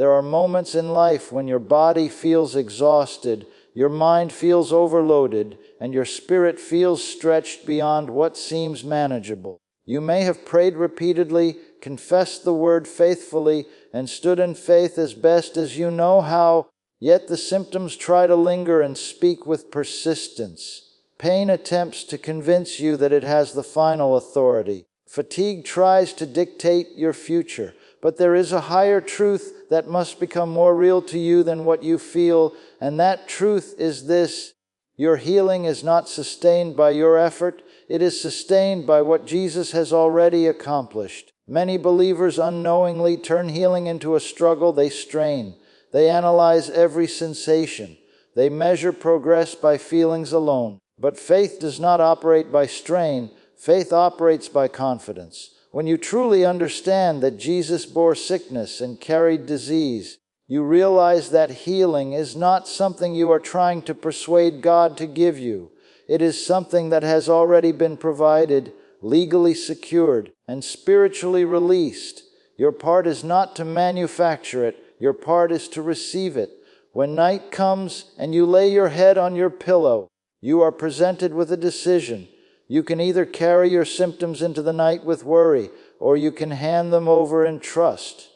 There are moments in life when your body feels exhausted, your mind feels overloaded, and your spirit feels stretched beyond what seems manageable. You may have prayed repeatedly, confessed the word faithfully, and stood in faith as best as you know how, yet the symptoms try to linger and speak with persistence. Pain attempts to convince you that it has the final authority. Fatigue tries to dictate your future. But there is a higher truth that must become more real to you than what you feel, and that truth is this: your healing is not sustained by your effort, it is sustained by what Jesus has already accomplished. Many believers unknowingly turn healing into a struggle. They strain. They analyze every sensation. They measure progress by feelings alone. But faith does not operate by strain. Faith operates by confidence. When you truly understand that Jesus bore sickness and carried disease, you realize that healing is not something you are trying to persuade God to give you. It is something that has already been provided, legally secured, and spiritually released. Your part is not to manufacture it. Your part is to receive it. When night comes and you lay your head on your pillow, you are presented with a decision. You can either carry your symptoms into the night with worry, or you can hand them over in trust.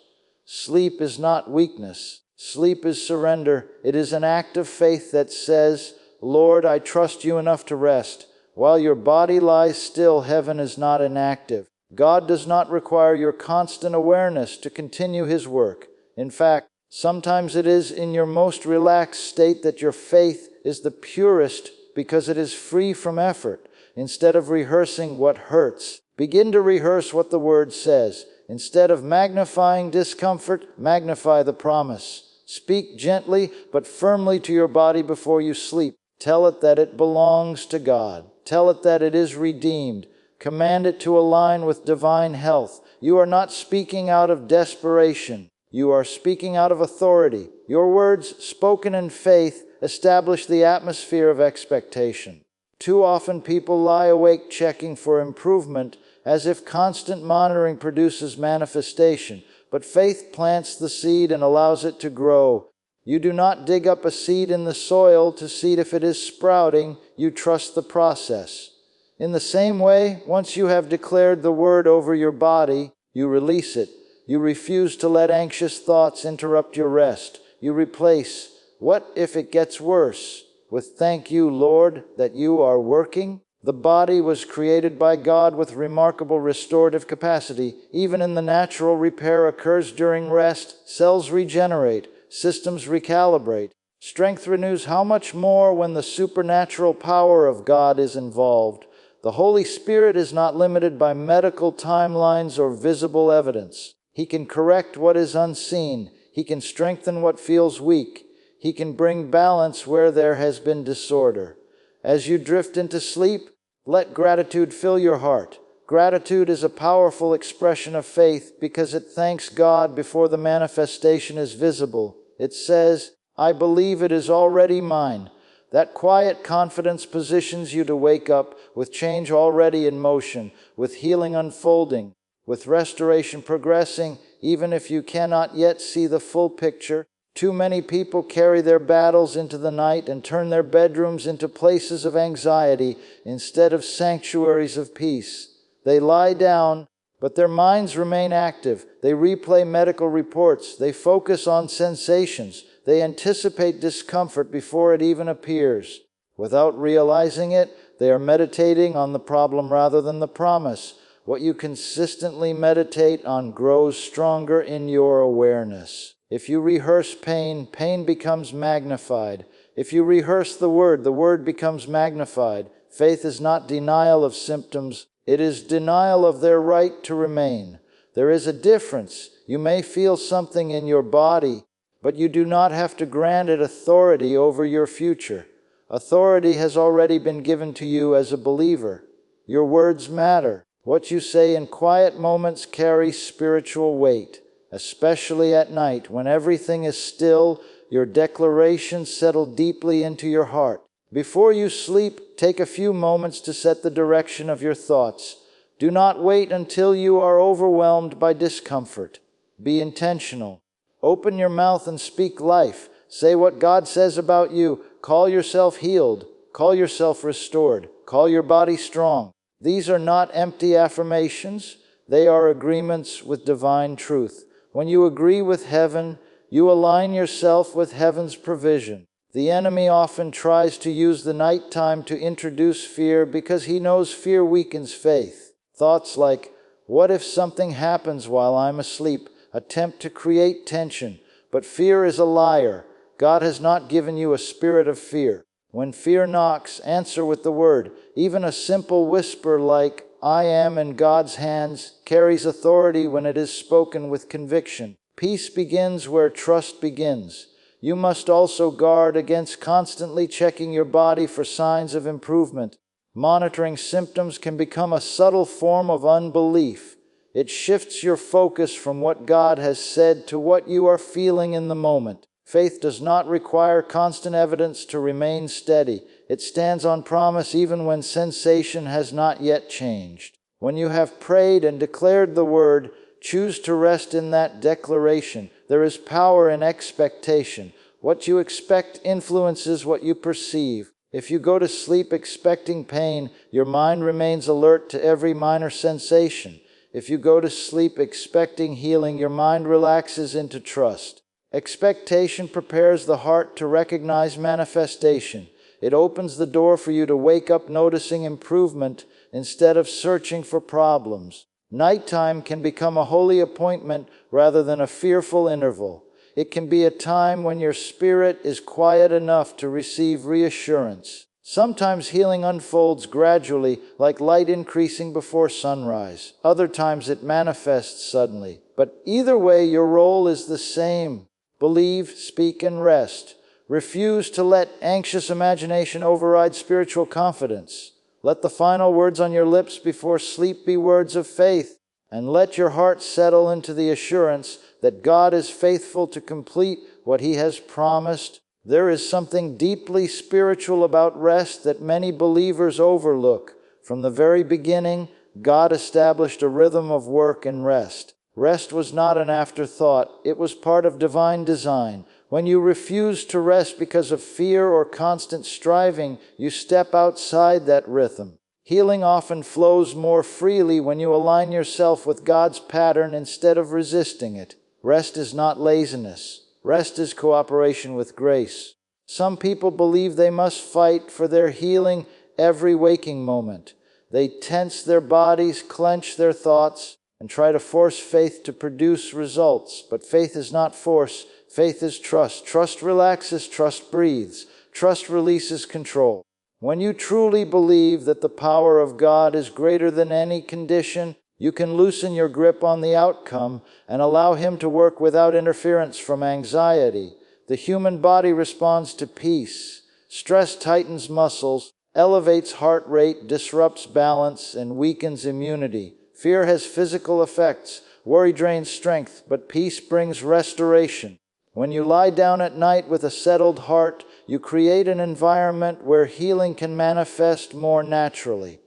Sleep is not weakness. Sleep is surrender. It is an act of faith that says, Lord, I trust you enough to rest. While your body lies still, heaven is not inactive. God does not require your constant awareness to continue His work. In fact, sometimes it is in your most relaxed state that your faith is the purest because it is free from effort. Instead of rehearsing what hurts, begin to rehearse what the Word says. Instead of magnifying discomfort, magnify the promise. Speak gently but firmly to your body before you sleep. Tell it that it belongs to God. Tell it that it is redeemed. Command it to align with divine health. You are not speaking out of desperation. You are speaking out of authority. Your words, spoken in faith, establish the atmosphere of expectation. Too often people lie awake checking for improvement, as if constant monitoring produces manifestation. But faith plants the seed and allows it to grow. You do not dig up a seed in the soil to see if it is sprouting. You trust the process. In the same way, once you have declared the word over your body, you release it. You refuse to let anxious thoughts interrupt your rest. You replace, "What if it gets worse?" with "Thank you, Lord, that you are working." The body was created by God with remarkable restorative capacity. Even in the natural, repair occurs during rest. Cells regenerate. Systems recalibrate. Strength renews. How much more when the supernatural power of God is involved? The Holy Spirit is not limited by medical timelines or visible evidence. He can correct what is unseen. He can strengthen what feels weak. He can bring balance where there has been disorder. As you drift into sleep, let gratitude fill your heart. Gratitude is a powerful expression of faith because it thanks God before the manifestation is visible. It says, "I believe it is already mine." That quiet confidence positions you to wake up with change already in motion, with healing unfolding, with restoration progressing, even if you cannot yet see the full picture. Too many people carry their battles into the night and turn their bedrooms into places of anxiety instead of sanctuaries of peace. They lie down, but their minds remain active. They replay medical reports. They focus on sensations. They anticipate discomfort before it even appears. Without realizing it, they are meditating on the problem rather than the promise. What you consistently meditate on grows stronger in your awareness. If you rehearse pain, pain becomes magnified. If you rehearse the word becomes magnified. Faith is not denial of symptoms. It is denial of their right to remain. There is a difference. You may feel something in your body, but you do not have to grant it authority over your future. Authority has already been given to you as a believer. Your words matter. What you say in quiet moments carries spiritual weight. Especially at night, when everything is still, your declarations settle deeply into your heart. Before you sleep, take a few moments to set the direction of your thoughts. Do not wait until you are overwhelmed by discomfort. Be intentional. Open your mouth and speak life. Say what God says about you. Call yourself healed. Call yourself restored. Call your body strong. These are not empty affirmations. They are agreements with divine truth. When you agree with heaven, you align yourself with heaven's provision. The enemy often tries to use the nighttime to introduce fear because he knows fear weakens faith. Thoughts like, "What if something happens while I'm asleep?" attempt to create tension. But fear is a liar. God has not given you a spirit of fear. When fear knocks, answer with the word. Even a simple whisper like, "I am in God's hands," carries authority when it is spoken with conviction. Peace begins where trust begins. You must also guard against constantly checking your body for signs of improvement. Monitoring symptoms can become a subtle form of unbelief. It shifts your focus from what God has said to what you are feeling in the moment. Faith does not require constant evidence to remain steady. It stands on promise even when sensation has not yet changed. When you have prayed and declared the word, choose to rest in that declaration. There is power in expectation. What you expect influences what you perceive. If you go to sleep expecting pain, your mind remains alert to every minor sensation. If you go to sleep expecting healing, your mind relaxes into trust. Expectation prepares the heart to recognize manifestation. It opens the door for you to wake up noticing improvement instead of searching for problems. Nighttime can become a holy appointment rather than a fearful interval. It can be a time when your spirit is quiet enough to receive reassurance. Sometimes healing unfolds gradually, like light increasing before sunrise. Other times it manifests suddenly. But either way, your role is the same. Believe, speak, and rest. Refuse to let anxious imagination override spiritual confidence. Let the final words on your lips before sleep be words of faith. And let your heart settle into the assurance that God is faithful to complete what He has promised. There is something deeply spiritual about rest that many believers overlook. From the very beginning, God established a rhythm of work and rest. Rest was not an afterthought. It was part of divine design. When you refuse to rest because of fear or constant striving, you step outside that rhythm. Healing often flows more freely when you align yourself with God's pattern instead of resisting it. Rest is not laziness. Rest is cooperation with grace. Some people believe they must fight for their healing every waking moment. They tense their bodies, clench their thoughts, and try to force faith to produce results. But faith is not force. Faith is trust. Trust relaxes, trust breathes. Trust releases control. When you truly believe that the power of God is greater than any condition, you can loosen your grip on the outcome and allow Him to work without interference from anxiety. The human body responds to peace. Stress tightens muscles, elevates heart rate, disrupts balance, and weakens immunity. Fear has physical effects. Worry drains strength, but peace brings restoration. When you lie down at night with a settled heart, you create an environment where healing can manifest more naturally.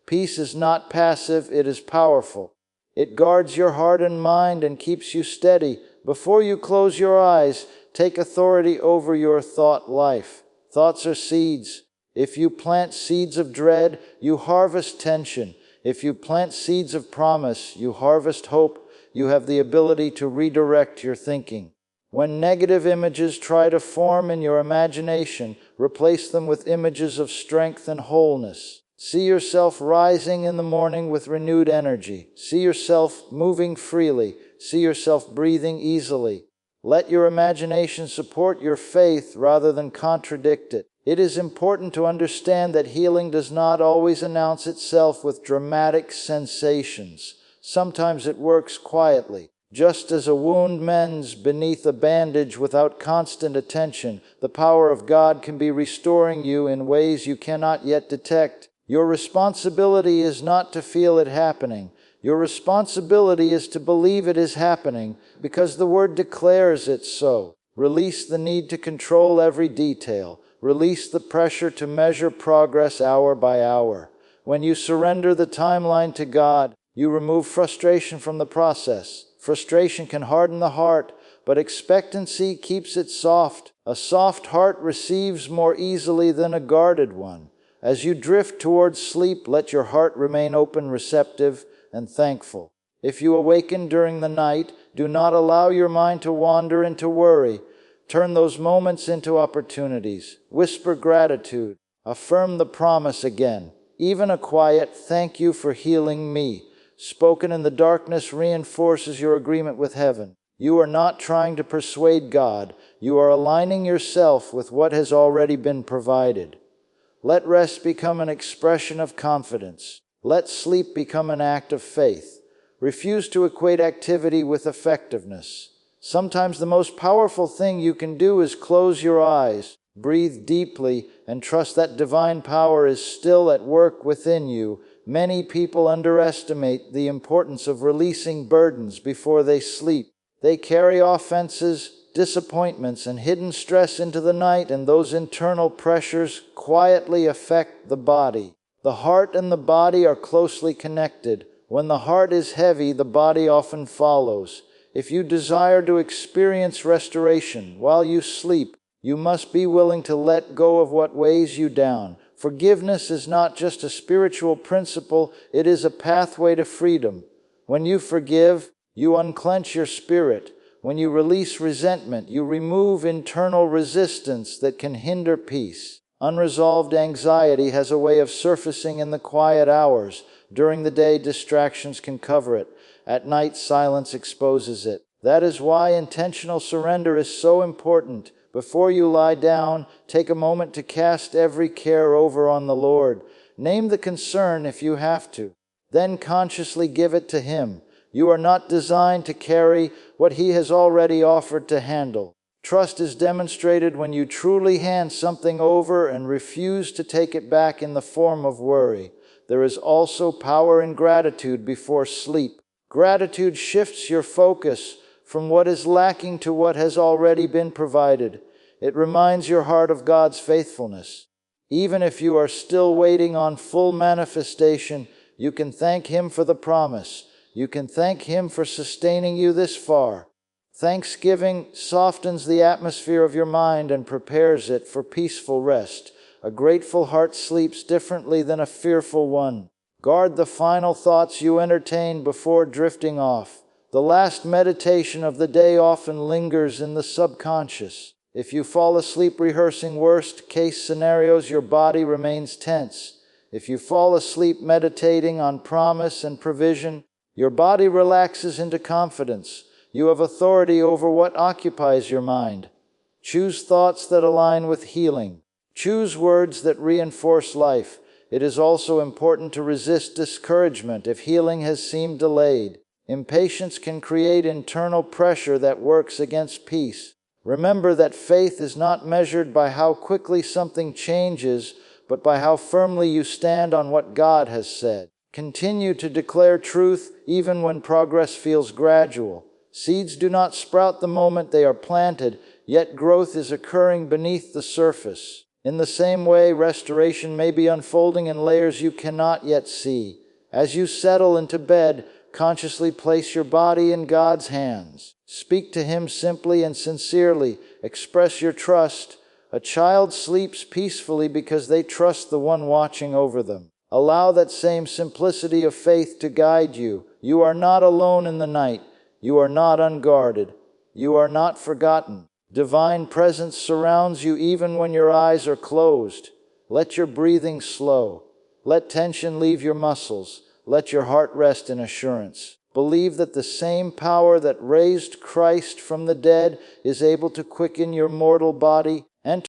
Peace is not passive, it is powerful. It guards your heart and mind and keeps you steady. Before you close your eyes, take authority over your thought life. Thoughts are seeds. If you plant seeds of dread, you harvest tension. If you plant seeds of promise, you harvest hope. You have the ability to redirect your thinking. When negative images try to form in your imagination, replace them with images of strength and wholeness. See yourself rising in the morning with renewed energy. See yourself moving freely. See yourself breathing easily. Let your imagination support your faith rather than contradict it. It is important to understand that healing does not always announce itself with dramatic sensations. Sometimes it works quietly. Just as a wound mends beneath a bandage without constant attention, the power of God can be restoring you in ways you cannot yet detect. Your responsibility is not to feel it happening. Your responsibility is to believe it is happening because the Word declares it so. Release the need to control every detail. Release the pressure to measure progress hour by hour. When you surrender the timeline to God, you remove frustration from the process. Frustration can harden the heart, but expectancy keeps it soft. A soft heart receives more easily than a guarded one. As you drift towards sleep, let your heart remain open, receptive, and thankful. If you awaken during the night, do not allow your mind to wander into worry. Turn those moments into opportunities. Whisper gratitude. Affirm the promise again. Even a quiet "thank you for healing me," spoken in the darkness, reinforces your agreement with heaven. You are not trying to persuade God. You are aligning yourself with what has already been provided. Let rest become an expression of confidence. Let sleep become an act of faith. Refuse to equate activity with effectiveness. Sometimes the most powerful thing you can do is close your eyes, breathe deeply, and trust that divine power is still at work within you. Many people underestimate the importance of releasing burdens before they sleep. They carry offenses, disappointments, and hidden stress into the night, and those internal pressures quietly affect the body. The heart and the body are closely connected. When the heart is heavy, the body often follows. If you desire to experience restoration while you sleep, you must be willing to let go of what weighs you down. Forgiveness is not just a spiritual principle, it is a pathway to freedom. When you forgive, you unclench your spirit. When you release resentment, you remove internal resistance that can hinder peace. Unresolved anxiety has a way of surfacing in the quiet hours. During the day, distractions can cover it. At night, silence exposes it. That is why intentional surrender is so important. Before you lie down, take a moment to cast every care over on the Lord. Name the concern if you have to. Then consciously give it to Him. You are not designed to carry what He has already offered to handle. Trust is demonstrated when you truly hand something over and refuse to take it back in the form of worry. There is also power in gratitude before sleep. Gratitude shifts your focus from what is lacking to what has already been provided. It reminds your heart of God's faithfulness. Even if you are still waiting on full manifestation, you can thank Him for the promise. You can thank Him for sustaining you this far. Thanksgiving softens the atmosphere of your mind and prepares it for peaceful rest. A grateful heart sleeps differently than a fearful one. Guard the final thoughts you entertain before drifting off. The last meditation of the day often lingers in the subconscious. If you fall asleep rehearsing worst-case scenarios, your body remains tense. If you fall asleep meditating on promise and provision, your body relaxes into confidence. You have authority over what occupies your mind. Choose thoughts that align with healing. Choose words that reinforce life. It is also important to resist discouragement if healing has seemed delayed. Impatience can create internal pressure that works against peace. Remember that faith is not measured by how quickly something changes, but by how firmly you stand on what God has said. Continue to declare truth even when progress feels gradual. Seeds do not sprout the moment they are planted, yet growth is occurring beneath the surface. In the same way, restoration may be unfolding in layers you cannot yet see. As you settle into bed, consciously place your body in God's hands. Speak to Him simply and sincerely. Express your trust. A child sleeps peacefully because they trust the one watching over them. Allow that same simplicity of faith to guide you. You are not alone in the night. You are not unguarded. You are not forgotten. Divine presence surrounds you even when your eyes are closed. Let your breathing slow. Let tension leave your muscles. Let your heart rest in assurance. Believe that the same power that raised Christ from the dead is able to quicken your mortal body.